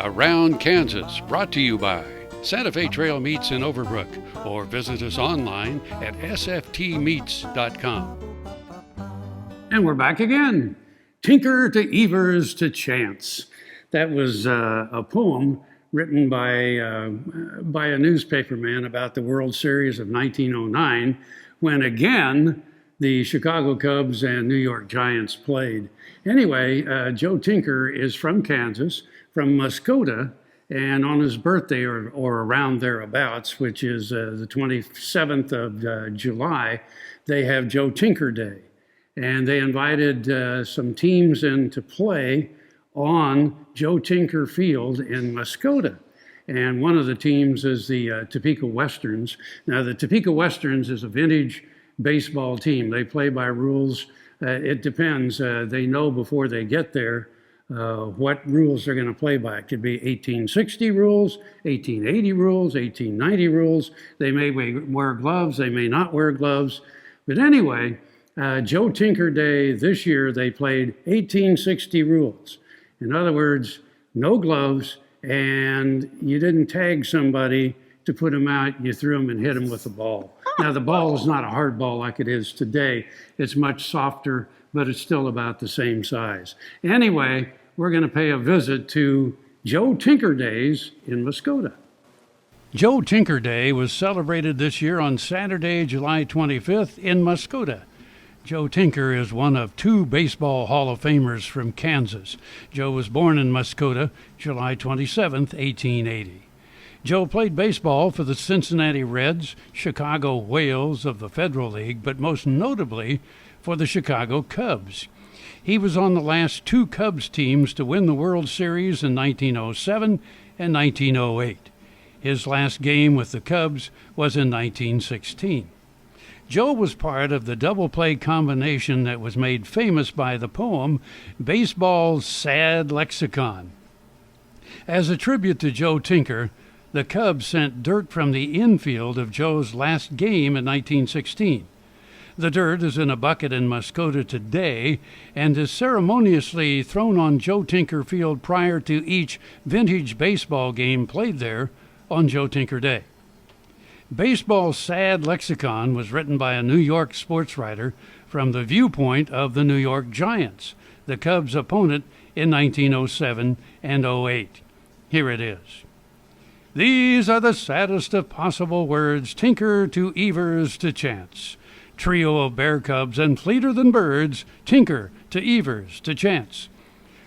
Around Kansas, brought to you by Santa Fe Trail Meats in Overbrook, or visit us online at sftmeats.com. And we're back again. Tinker to Evers to Chance. That was a poem written by a newspaperman about the World Series of 1909, when again the Chicago Cubs and New York Giants played. Anyway, Joe Tinker is from Kansas, from Muskota, and on his birthday or around thereabouts, which is the 27th of July, they have Joe Tinker Day. And they invited some teams in to play on Joe Tinker Field in Muskota. And one of the teams is the Topeka Westerns. Now, the Topeka Westerns is a vintage baseball team. They play by rules. It depends. They know before they get there what rules they're going to play by. It could be 1860 rules, 1880 rules, 1890 rules. They may wear gloves, they may not wear gloves. But anyway, Joe Tinker Day this year, they played 1860 rules. In other words, no gloves, and you didn't tag somebody to put them out, you threw them and hit them with the ball. Now, the ball is not a hard ball like it is today. It's much softer, but it's still about the same size. Anyway, we're going to pay a visit to Joe Tinker Days in Muskota. Joe Tinker Day was celebrated this year on Saturday, July 25th in Muskota. Joe Tinker is one of two Baseball Hall of Famers from Kansas. Joe was born in Muskota, July 27th, 1880. Joe played baseball for the Cincinnati Reds, Chicago Whales of the Federal League, but most notably for the Chicago Cubs. He was on the last two Cubs teams to win the World Series in 1907 and 1908. His last game with the Cubs was in 1916. Joe was part of the double play combination that was made famous by the poem Baseball's Sad Lexicon. As a tribute to Joe Tinker, the Cubs sent dirt from the infield of Joe's last game in 1916. The dirt is in a bucket in Muskota today and is ceremoniously thrown on Joe Tinker Field prior to each vintage baseball game played there on Joe Tinker Day. Baseball's Sad Lexicon was written by a New York sports writer from the viewpoint of the New York Giants, the Cubs' opponent in 1907 and '08. Here it is. These are the saddest of possible words, Tinker to Evers to Chance. Trio of bear cubs and fleeter than birds, Tinker to Evers to Chance.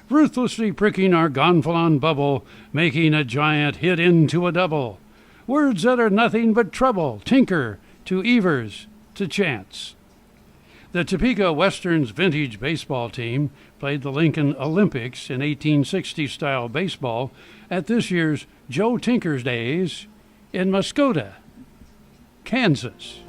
Ruthlessly pricking our gonfalon bubble, making a giant hit into a double. Words that are nothing but trouble, Tinker to Evers to Chance. The Topeka Westerns vintage baseball team played the Lincoln Olympics in 1860-style baseball at this year's Joe Tinker's Days in Muskota, Kansas.